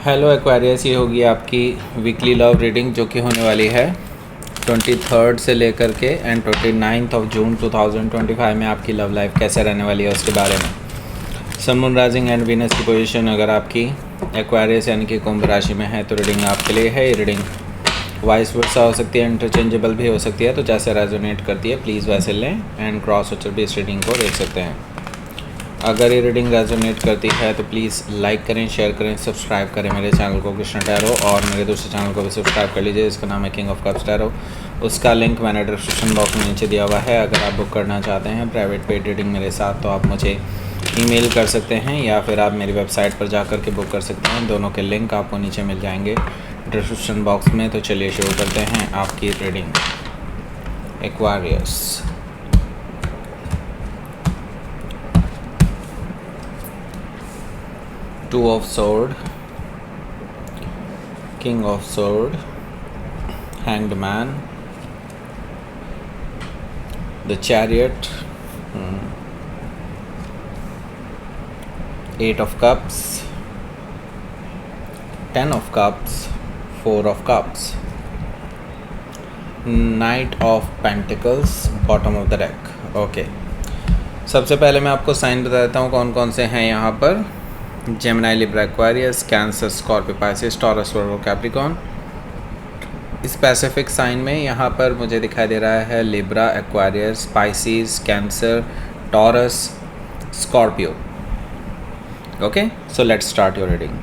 Hello Aquarius, ये होगी आपकी वीकली लव रीडिंग जो कि होने वाली है 23 से लेकर के एंड 29 जून 2025 में आपकी लव लाइफ कैसे रहने वाली है उसके बारे में। सन, मून, राइजिंग एंड वीनस की पोजीशन अगर आपकी एक्वेरियस यानी कि कुंभ राशि में है तो रीडिंग आपके लिए है। ये रीडिंग वाइस वर्सा हो सकती है, इंटरचेंजेबल भी हो सकती है, तो जैसे रेजोनेट करती है प्लीज़ वैसे लें एंड क्रॉस वचर भी इस रीडिंग को देख सकते हैं। अगर ये रीडिंग रेजोनेट करती है तो प्लीज़ लाइक करें, शेयर करें, सब्सक्राइब करें मेरे चैनल को कृष्ण टैरो, और मेरे दूसरे चैनल को भी सब्सक्राइब कर लीजिए, इसका नाम है किंग ऑफ कप्स टैरो। उसका लिंक मैंने डिस्क्रिप्शन बॉक्स में नीचे दिया हुआ है। अगर आप बुक करना चाहते हैं प्राइवेट पेड रीडिंग मेरे साथ तो आप मुझे ईमेल कर सकते हैं या फिर आप मेरी वेबसाइट पर जा कर के बुक कर सकते हैं। दोनों के लिंक आपको नीचे मिल जाएंगे डिस्क्रिप्शन बॉक्स में। तो चलिए शुरू करते हैं आपकी reading. Aquarius, Two of Sword, King of Sword, Hanged Man, the Chariot, Eight of Cups, 10 of Cups, 4 of Cups, Knight of Pentacles, bottom of the deck। Okay, सबसे पहले मैं आपको साइन बता देता हूँ कौन कौन से हैं यहाँ पर। Gemini, Libra, Aquarius, Cancer, Scorpio, Pisces, Taurus, Virgo, Capricorn. Specific sign में यहाँ पर मुझे दिखाई दे रहा है Libra, Aquarius, Pisces, Cancer, Taurus, Scorpio. Okay, so let's start your reading.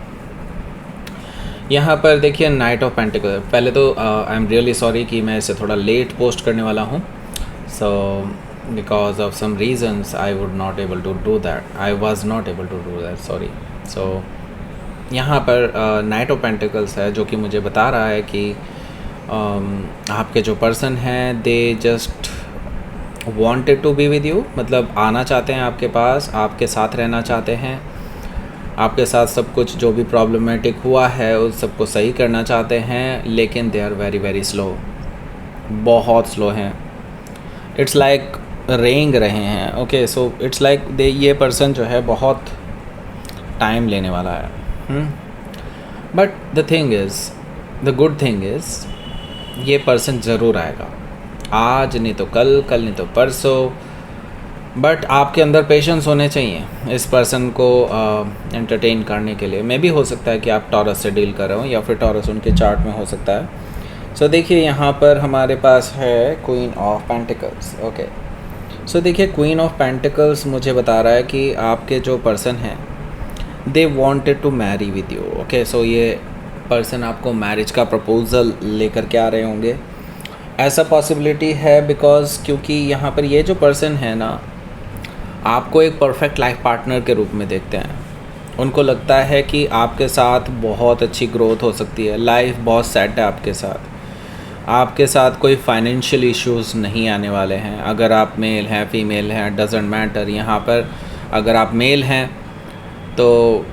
यहाँ पर देखिए नाइट ऑफ पेंटिकल। पहले तो आई एम रियली सॉरी कि मैं इसे थोड़ा लेट पोस्ट करने वाला हूँ, सो because of some reasons I would not able to do that, I was not able to do that, sorry। so यहाँ पर नाइट ऑफ पेंटिकल्स है जो कि मुझे बता रहा है कि आपके जो पर्सन हैं they just wanted to be with you, मतलब आना चाहते हैं आपके पास, आपके साथ रहना चाहते हैं, आपके साथ सब कुछ जो भी प्रॉब्लमेटिक हुआ है उस सबको सही करना चाहते हैं, लेकिन they are very very slow, बहुत स्लो हैं। इट्स लाइक रेंग रहे हैं। ओके, सो इट्स लाइक ये पर्सन जो है बहुत टाइम लेने वाला है। But the thing is, the good thing is ये पर्सन ज़रूर आएगा, आज नहीं तो कल, कल नहीं तो परसों। बट आपके अंदर पेशेंस होने चाहिए इस पर्सन को एंटरटेन करने के लिए। मे भी हो सकता है कि आप टॉरस से डील कर रहे हो या फिर टॉरस उनके चार्ट में हो सकता है। सो देखिए यहाँ पर हमारे पास है क्वीन ऑफ पेंटिकल्स। ओके, सो देखिए क्वीन ऑफ पेंटिकल्स मुझे बता रहा है कि आपके जो पर्सन हैं they wanted to marry with you. Okay, so ये पर्सन आपको मैरिज का प्रपोज़ल लेकर के आ रहे होंगे, ऐसा पॉसिबिलिटी है। बिकॉज क्योंकि यहाँ पर ये जो पर्सन है ना आपको एक परफेक्ट लाइफ पार्टनर के रूप में देखते हैं। उनको लगता है कि आपके साथ बहुत अच्छी ग्रोथ हो सकती है, लाइफ बहुत सेट है आपके साथ, आपके साथ कोई फाइनेंशियल इश्यूज़ नहीं आने वाले हैं। अगर आप मेल हैं, फीमेल हैं, डजेंट मैटर। यहाँ पर अगर आप मेल हैं तो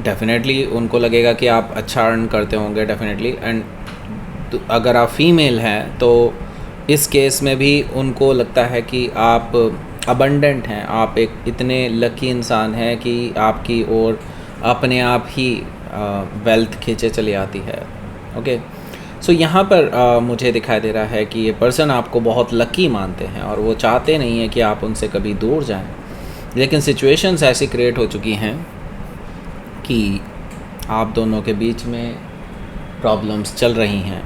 डेफिनेटली उनको लगेगा कि आप अच्छा अर्न करते होंगे डेफिनेटली, एंड अगर आप फीमेल हैं तो इस केस में भी उनको लगता है कि आप अबंडेंट हैं, आप एक इतने लकी इंसान हैं कि आपकी ओर अपने आप ही वेल्थ खींचे चली आती है। ओके, सो यहाँ पर मुझे दिखाई दे रहा है कि ये पर्सन आपको बहुत लकी मानते हैं और वो चाहते नहीं हैं कि आप उनसे कभी दूर जाएं, लेकिन सिचुएशंस ऐसी क्रिएट हो चुकी हैं कि आप दोनों के बीच में प्रॉब्लम्स चल रही हैं।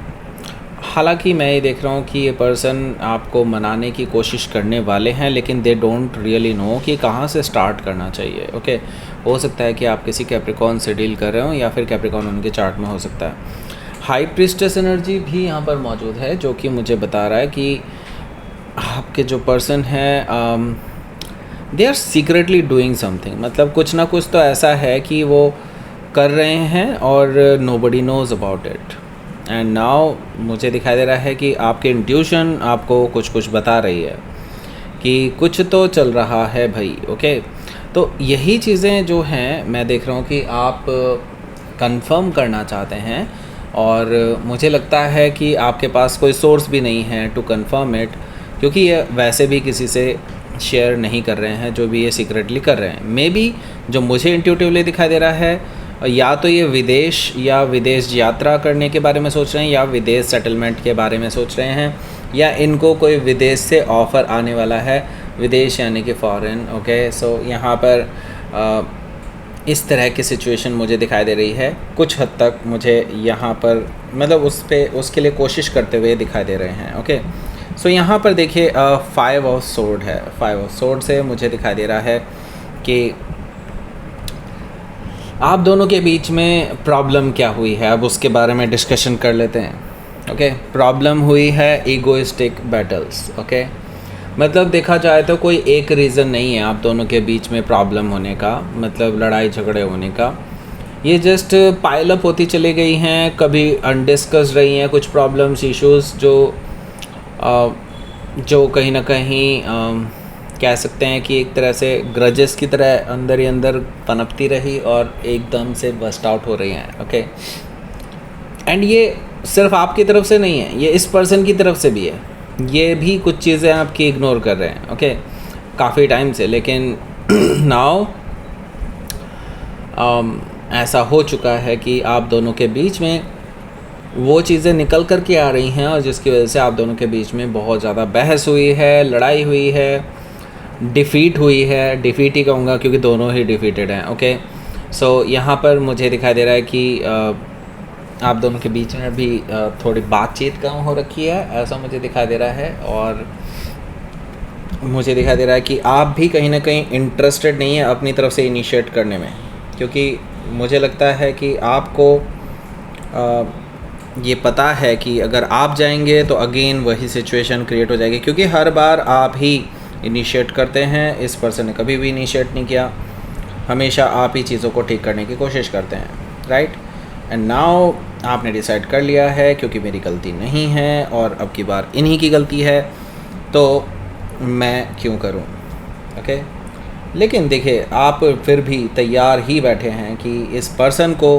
हालांकि मैं ये देख रहा हूँ कि ये पर्सन आपको मनाने की कोशिश करने वाले हैं, लेकिन दे डोंट रियली नो कि कहाँ से स्टार्ट करना चाहिए। ओके, हो सकता है कि आप किसी कैप्रिकॉर्न से डील कर रहे हो या फिर कैप्रिकॉर्न उनके चार्ट में हो सकता है। हाई प्रीस्टेस एनर्जी भी यहाँ पर मौजूद है जो कि मुझे बता रहा है कि आपके जो पर्सन है they are secretly doing something, मतलब कुछ ना कुछ तो ऐसा है कि वो कर रहे हैं और nobody nose about it. And now मुझे दिखाई दे रहा है कि आपकी इंट्यूशन आपको कुछ कुछ बता रही है कि कुछ तो चल रहा है भाई। ओके, तो यही चीज़ें जो हैं मैं देख रहा हूँ कि आप कंफर्म करना चाहते हैं, और मुझे लगता है कि आपके पास कोई सोर्स भी नहीं है टू कंफर्म इट, क्योंकि ये वैसे भी किसी से शेयर नहीं कर रहे हैं जो भी ये सीक्रेटली कर रहे हैं। मे बी जो मुझे इंट्यूटिवली दिखाई दे रहा है या तो ये विदेश या विदेश यात्रा करने के बारे में सोच रहे हैं, या विदेश सेटलमेंट के बारे में सोच रहे हैं, या इनको कोई विदेश से ऑफ़र आने वाला है, विदेश यानी कि फ़ॉरेन। ओके, सो यहाँ पर इस तरह की सिचुएशन मुझे दिखाई दे रही है। कुछ हद तक मुझे यहाँ पर मतलब उसके लिए कोशिश करते हुए दिखाई दे रहे हैं। ओके, सो यहाँ पर देखिए 5 ऑफ सोर्ड है। 5 ऑफ सोर्ड से मुझे दिखाई दे रहा है कि आप दोनों के बीच में प्रॉब्लम क्या हुई है, अब उसके बारे में डिस्कशन कर लेते हैं। ओके, प्रॉब्लम हुई है ईगोइस्टिक बैटल्स। ओके, मतलब देखा जाए तो कोई एक रीज़न नहीं है आप दोनों के बीच में प्रॉब्लम होने का, मतलब लड़ाई झगड़े होने का। ये जस्ट पाइल अप होती चली गई हैं, कभी अनडिस्कस रही हैं कुछ प्रॉब्लम्स, इश्यूज़ जो कहीं ना कहीं कह सकते हैं कि एक तरह से ग्रजेस की तरह अंदर ही अंदर पनपती रही और एकदम से बस्ट आउट हो रही हैं। ओके, एंड ये सिर्फ आपकी तरफ से नहीं है, ये इस पर्सन की तरफ से भी है। ये भी कुछ चीज़ें आपकी इग्नोर कर रहे हैं। ओके, काफ़ी टाइम से, लेकिन नाउ ऐसा हो चुका है कि आप दोनों के बीच में वो चीज़ें निकल कर के आ रही हैं और जिसकी वजह से आप दोनों के बीच में बहुत ज़्यादा बहस हुई है, लड़ाई हुई है, डिफ़ीट हुई है। डिफ़ीट ही कहूँगा क्योंकि दोनों ही डिफ़ीटेड हैं। ओके, सो यहाँ पर मुझे दिखाई दे रहा है कि आप दोनों के बीच में अभी थोड़ी बातचीत कम हो रखी है, ऐसा मुझे दिखाई दे रहा है। और मुझे दिखाई दे रहा है कि आप भी कहीं ना कहीं इंटरेस्टेड नहीं है अपनी तरफ से इनिशिएट करने में, क्योंकि मुझे लगता है कि आपको ये पता है कि अगर आप जाएंगे तो अगेन वही सिचुएशन क्रिएट हो जाएगी, क्योंकि हर बार आप ही इनिशिएट करते हैं। इस पर्सन ने कभी भी इनिशिएट नहीं किया, हमेशा आप ही चीज़ों को ठीक करने की कोशिश करते हैं, राइट। एंड नाउ आपने डिसाइड कर लिया है क्योंकि मेरी गलती नहीं है और अब की बार इन्हीं की गलती है, तो मैं क्यों करूं। ओके, लेकिन देखिए आप फिर भी तैयार ही बैठे हैं कि इस पर्सन को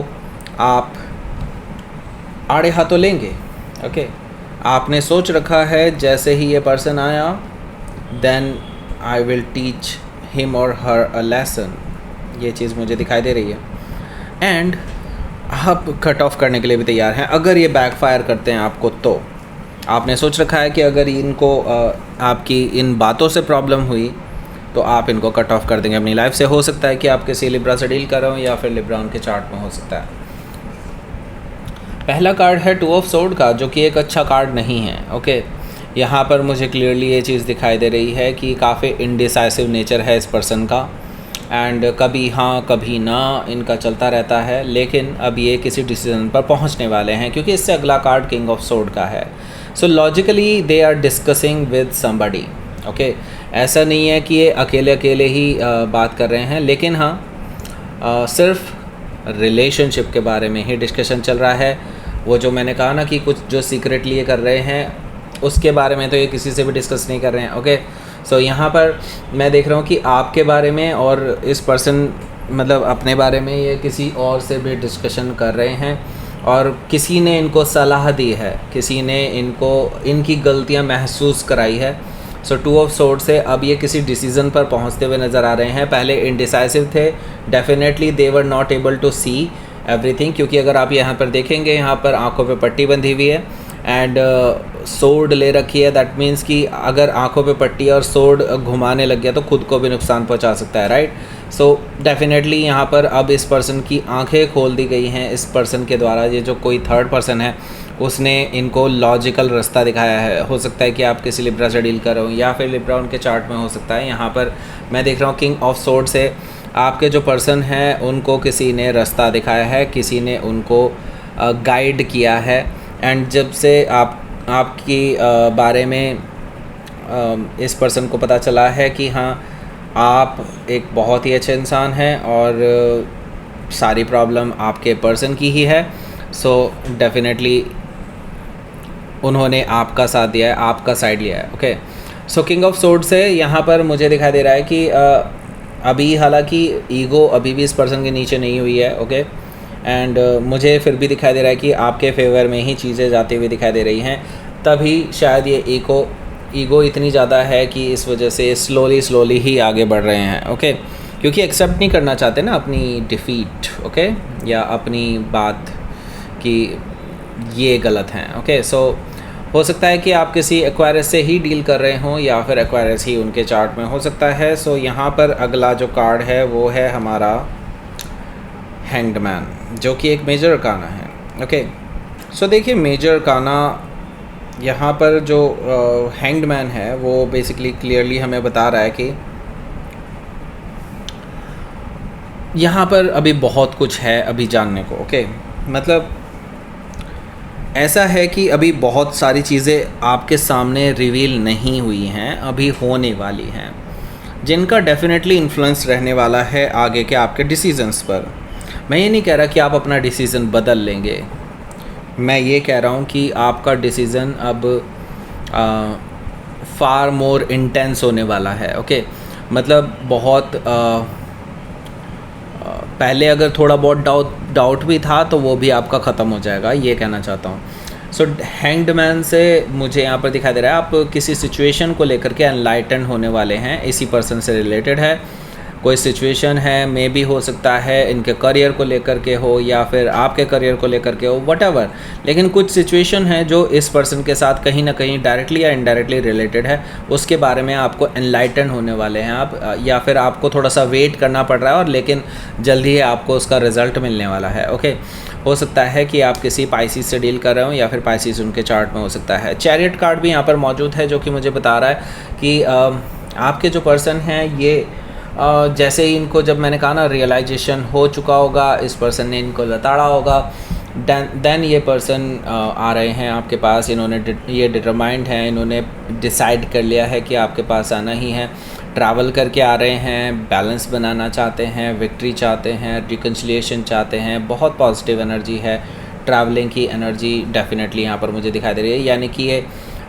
आप आड़े हाथों लेंगे। ओके, आपने सोच रखा है जैसे ही ये पर्सन आया then I will teach him और हर अ लेसन, ये चीज़ मुझे दिखाई दे रही है। एंड आप कट ऑफ करने के लिए भी तैयार हैं अगर ये बैकफायर करते हैं आपको। तो आपने सोच रखा है कि अगर इनको आपकी इन बातों से प्रॉब्लम हुई तो आप इनको कट ऑफ कर देंगे अपनी लाइफ से। हो सकता है कि आप किसी लिब्रा से डील कर रहे हो या फिर लिब्रा उनके चार्ट में हो सकता है। पहला कार्ड है 2 ऑफ सोर्ड का, जो कि एक अच्छा कार्ड नहीं है। ओके, यहाँ पर मुझे क्लियरली ये चीज़ दिखाई दे रही है कि काफ़ी इनडिसाइसिव नेचर है इस पर्सन का, एंड कभी हाँ कभी ना इनका चलता रहता है, लेकिन अब ये किसी डिसीजन पर पहुँचने वाले हैं क्योंकि इससे अगला कार्ड किंग ऑफ सोर्ड का है। So logically they are discussing with somebody. Okay, ऐसा नहीं है कि ये अकेले अकेले ही बात कर रहे हैं, लेकिन हाँ सिर्फ रिलेशनशिप के बारे में ही डिस्कशन चल रहा है। वो जो मैंने कहा ना कि कुछ जो सीक्रेटली ये कर रहे हैं उसके बारे में तो ये किसी से भी डिस्कस नहीं कर रहे हैं। ओके, सो यहाँ पर मैं देख रहा हूँ कि आपके बारे में और इस पर्सन मतलब अपने बारे में ये किसी और से भी डिस्कशन कर रहे हैं और किसी ने इनको सलाह दी है, किसी ने इनको इनकी गलतियाँ महसूस कराई है। सो 2 ऑफ सोर्ड से अब ये किसी डिसीज़न पर पहुंचते हुए नज़र आ रहे हैं। पहले इनडिसाइसिव थे, definitely they were not able to see everything, क्योंकि अगर आप यहाँ पर देखेंगे यहाँ पर आंखों पे पट्टी बंधी हुई है एंड सोर्ड ले रखी है। दैट मीन्स कि अगर आंखों पे पट्टी और सोर्ड घुमाने लग गया तो खुद को भी नुकसान पहुँचा सकता है, राइट। सो डेफिनेटली यहाँ पर अब इस पर्सन की आंखें खोल दी गई हैं इस पर्सन के द्वारा। ये जो कोई थर्ड पर्सन है उसने इनको लॉजिकल रास्ता दिखाया है। हो सकता है कि आप किसी लिब्रा से डील कर रहे हो या फिर लिब्रा उनके चार्ट में हो सकता है। यहाँ पर मैं देख रहा हूँ किंग ऑफ सोर्ड से आपके जो पर्सन हैं उनको किसी ने रास्ता दिखाया है, किसी ने उनको गाइड किया है। एंड जब से आपकी बारे में इस पर्सन को पता चला है कि हाँ आप एक बहुत ही अच्छे इंसान हैं और सारी प्रॉब्लम आपके पर्सन की ही है, सो डेफिनेटली उन्होंने आपका साथ दिया है, आपका साइड लिया है। Okay, so king of sword से यहाँ पर मुझे दिखाई दे रहा है कि अभी हालांकि ईगो अभी भी इस पर्सन के नीचे नहीं हुई है। ओके, एंड मुझे फिर भी दिखाई दे रहा है कि आपके फेवर में ही चीज़ें जाती हुई दिखाई दे रही हैं। तभी शायद ये ईगो इतनी ज़्यादा है कि इस वजह से स्लोली ही आगे बढ़ रहे हैं। ओके, क्योंकि एक्सेप्ट नहीं करना चाहते ना अपनी डिफ़ीट, ओके, या अपनी बात कि ये गलत हैं, ओके। सो हो सकता है कि आप किसी एक्वायरस से ही डील कर रहे हों या फिर एक्वायरस ही उनके चार्ट में हो सकता है। सो यहाँ पर अगला जो कार्ड है वो है हमारा हैंग्ड मैन, जो कि एक मेजर अरकाना है, ओके। सो देखिए मेजर अरकाना यहाँ पर जो हैंग्ड मैन है वो बेसिकली क्लियरली हमें बता रहा है कि यहाँ पर अभी बहुत कुछ है अभी जानने को, ओके। मतलब ऐसा है कि अभी बहुत सारी चीज़ें आपके सामने रिवील नहीं हुई हैं, अभी होने वाली हैं, जिनका डेफिनेटली इन्फ्लुएंस रहने वाला है आगे के आपके डिसीजंस पर। मैं ये नहीं कह रहा कि आप अपना डिसीज़न बदल लेंगे, मैं ये कह रहा हूँ कि आपका डिसीज़न अब फार मोर इंटेंस होने वाला है, ओके। मतलब बहुत पहले अगर थोड़ा बहुत डाउट भी था तो वो भी आपका ख़त्म हो जाएगा, ये कहना चाहता हूँ। सो हैंग्ड मैन से मुझे यहाँ पर दिखाई दे रहा है आप किसी सिचुएशन को लेकर के एनलाइटन होने वाले हैं, इसी पर्सन से रिलेटेड है। कोई सिचुएशन है, मे भी हो सकता है इनके करियर को लेकर के हो या फिर आपके करियर को लेकर के हो, व्हाटएवर। लेकिन कुछ सिचुएशन है जो इस पर्सन के साथ कहीं ना कहीं डायरेक्टली या इनडायरेक्टली रिलेटेड है, उसके बारे में आपको एनलाइटन होने वाले हैं आप, या फिर आपको थोड़ा सा वेट करना पड़ रहा है और लेकिन जल्दी ही आपको उसका रिजल्ट मिलने वाला है, ओके। हो सकता है कि आप किसी पाइसिस से डील कर रहे हो या फिर पाइसिस उनके चार्ट में हो सकता है। चैरियट कार्ड भी यहाँ पर मौजूद है जो कि मुझे बता रहा है कि आपके जो पर्सन हैं ये जैसे ही इनको, जब मैंने कहा ना, रियलाइजेशन हो चुका होगा, इस पर्सन ने इनको लताड़ा होगा, देन ये पर्सन आ रहे हैं आपके पास। इन्होंने ये डिटरमाइंड हैं, इन्होंने डिसाइड कर लिया है कि आपके पास आना ही है। ट्रैवल करके आ रहे हैं, बैलेंस बनाना चाहते हैं, विक्ट्री चाहते हैं, रिकन्सिलिएशन चाहते हैं। बहुत पॉजिटिव एनर्जी है, ट्रैवलिंग की एनर्जी डेफिनेटली यहाँ पर मुझे दिखाई दे रही है। यानी कि ये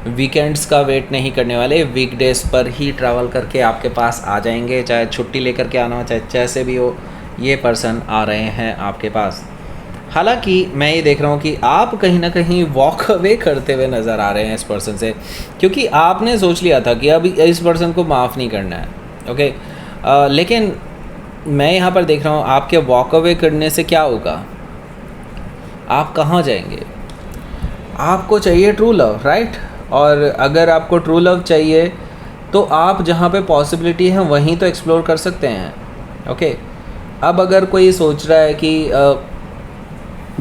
वीकेंड्स का वेट नहीं करने वाले, वीकडेज़ पर ही ट्रैवल करके आपके पास आ जाएंगे, चाहे छुट्टी लेकर के आना हो, चाहे जैसे भी हो, ये पर्सन आ रहे हैं आपके पास। हालांकि मैं ये देख रहा हूँ कि आप कहीं ना कहीं वॉक अवे करते हुए नज़र आ रहे हैं इस पर्सन से, क्योंकि आपने सोच लिया था कि अब इस पर्सन को माफ़ नहीं करना है, ओके। लेकिन मैं यहाँ पर देख रहा हूँ आपके वॉक अवे करने से क्या होगा, आप कहाँ जाएंगे। आपको चाहिए ट्रू लव, राइट। और अगर आपको ट्रू लव चाहिए तो आप जहाँ पे पॉसिबिलिटी है वहीं तो एक्सप्लोर कर सकते हैं, ओके। अब अगर कोई सोच रहा है कि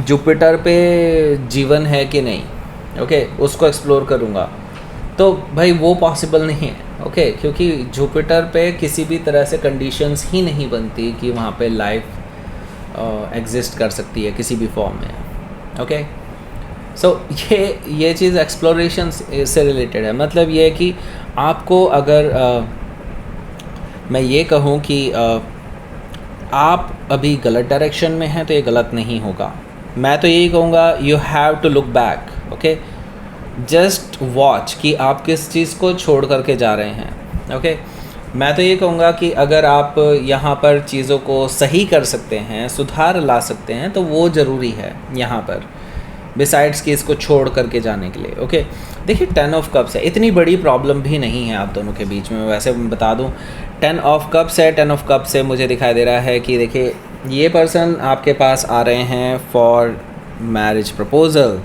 जुपिटर पे जीवन है कि नहीं, ओके, उसको एक्सप्लोर करूँगा, तो भाई वो पॉसिबल नहीं है, ओके। क्योंकि जुपिटर पे किसी भी तरह से कंडीशंस ही नहीं बनती कि वहाँ पे लाइफ एग्जिस्ट कर सकती है किसी भी फॉर्म में, ओके। सो ये चीज़ एक्सप्लोरेशन से रिलेटेड है। मतलब ये है कि आपको अगर मैं ये कहूँ कि आप अभी गलत डायरेक्शन में हैं तो ये गलत नहीं होगा। मैं तो यही कहूँगा, you have to look back, okay. Just watch कि आप किस चीज़ को छोड़ करके जा रहे हैं, ओके। मैं तो ये कहूँगा कि अगर आप यहाँ पर चीज़ों को सही कर सकते हैं, सुधार ला सकते हैं, तो वो ज़रूरी है यहाँ पर, बिसाइड्स कि इसको छोड़ करके जाने के लिए, ओके। देखिए 10 ऑफ कप्स है, इतनी बड़ी प्रॉब्लम भी नहीं है आप दोनों के बीच में। वैसे बता दूं 10 ऑफ कप्स है, 10 ऑफ कप्स से मुझे दिखाई दे रहा है कि देखिए ये पर्सन आपके पास आ रहे हैं फॉर मैरिज प्रपोज़ल।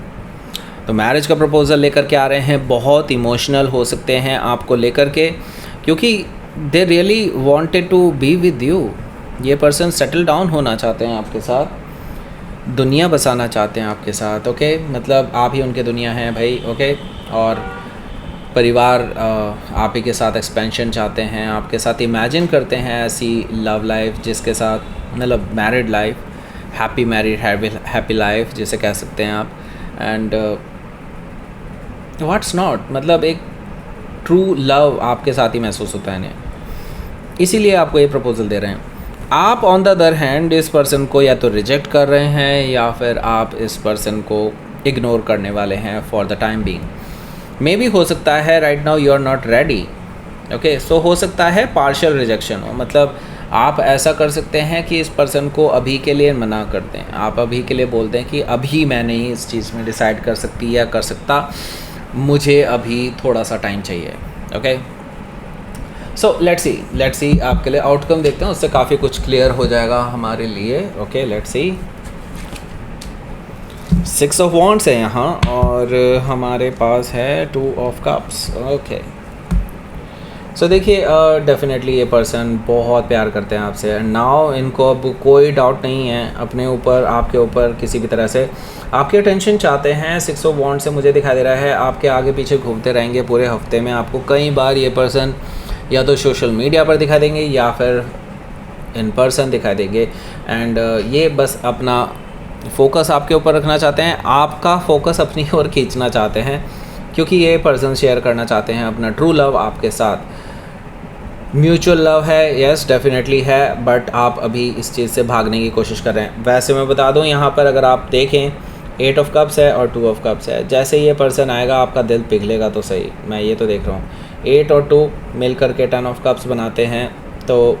तो मैरिज का प्रपोज़ल लेकर के आ रहे हैं, बहुत इमोशनल हो सकते हैं आपको लेकर के, क्योंकि they really wanted to be with you. ये पर्सन सेटल डाउन होना चाहते हैं आपके साथ, दुनिया बसाना चाहते हैं आपके साथ, ओके। मतलब आप ही उनके दुनिया हैं भाई, ओके। और परिवार आप ही के साथ एक्सपेंशन चाहते हैं, आपके साथ इमेजिन करते हैं ऐसी लव लाइफ जिसके साथ, मतलब married life, happy married happy life जिसे कह सकते हैं आप। एंड व्हाट्स नॉट, मतलब एक ट्रू लव आपके साथ ही महसूस होता है इन्हें, इसीलिए आपको ये प्रपोज़ल दे रहे हैं। आप ऑन द अदर हैंड इस पर्सन को या तो रिजेक्ट कर रहे हैं या फिर आप इस पर्सन को इग्नोर करने वाले हैं फॉर द टाइम बीइंग। मे भी हो सकता है right now you are not ready, okay. So हो सकता है पार्शियल रिजेक्शन हो, मतलब आप ऐसा कर सकते हैं कि इस पर्सन को अभी के लिए मना कर दें। आप अभी के लिए बोल दें कि अभी मैं नहीं इस चीज़ में डिसाइड कर सकती या कर सकता, मुझे अभी थोड़ा सा टाइम चाहिए, ओके। सो लेट्स सी आपके लिए आउटकम देखते हैं, उससे काफ़ी कुछ क्लियर हो जाएगा हमारे लिए। Okay let's see, 6 of wands है यहाँ और हमारे पास है 2 ऑफ कप्स। ओके सो देखिए डेफिनेटली ये पर्सन बहुत प्यार करते हैं आपसे। नाउ इनको अब कोई डाउट नहीं है अपने ऊपर, आपके ऊपर किसी भी तरह से आपकी अटेंशन चाहते हैं। 6 ऑफ वॉन्ड से मुझे दिखाई दे रहा है आपके आगे पीछे घूमते रहेंगे पूरे हफ्ते में। आपको कई बार ये पर्सन या तो सोशल मीडिया पर दिखाई देंगे या फिर इन पर्सन दिखाई देंगे। एंड ये बस अपना फोकस आपके ऊपर रखना चाहते हैं, आपका फोकस अपनी ओर खींचना चाहते हैं, क्योंकि ये पर्सन शेयर करना चाहते हैं अपना ट्रू लव आपके साथ। म्यूचुअल लव है, यस डेफिनेटली है, बट आप अभी इस चीज़ से भागने की कोशिश कर रहे हैं। वैसे मैं बता दूं यहाँ पर अगर आप देखें 8 ऑफ कप्स है और 2 ऑफ कप्स है। जैसे ये पर्सन आएगा आपका दिल पिघलेगा तो सही, मैं ये तो देख रहा हूँ। 8 और 2 मिलकर के 10 ऑफ कप्स बनाते हैं, तो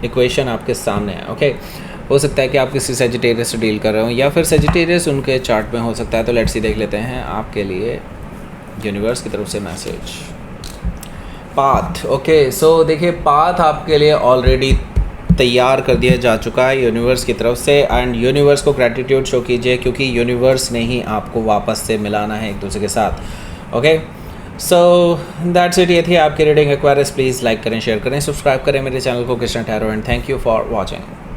इक्वेशन आपके सामने है। ओके हो सकता है कि आप किसी सेजिटेरियस से डील कर रहे हो या फिर सेजिटेरियस उनके चार्ट में हो सकता है। तो लेट्स सी देख लेते हैं आपके लिए यूनिवर्स की तरफ से मैसेज। पाथ, ओके सो देखिए पाथ आपके लिए ऑलरेडी तैयार कर दिया जा चुका है यूनिवर्स की तरफ से। एंड यूनिवर्स को ग्रैटिट्यूड शो कीजिए, क्योंकि यूनिवर्स ने ही आपको वापस से मिलाना है एक दूसरे के साथ। ओके सो दैट्स इट, ये थी आपकी रीडिंग। एक्वायरियस प्लीज़ लाइक करें, शेयर करें, सब्सक्राइब करें मेरे चैनल को Krishna tarot. And thank you for watching.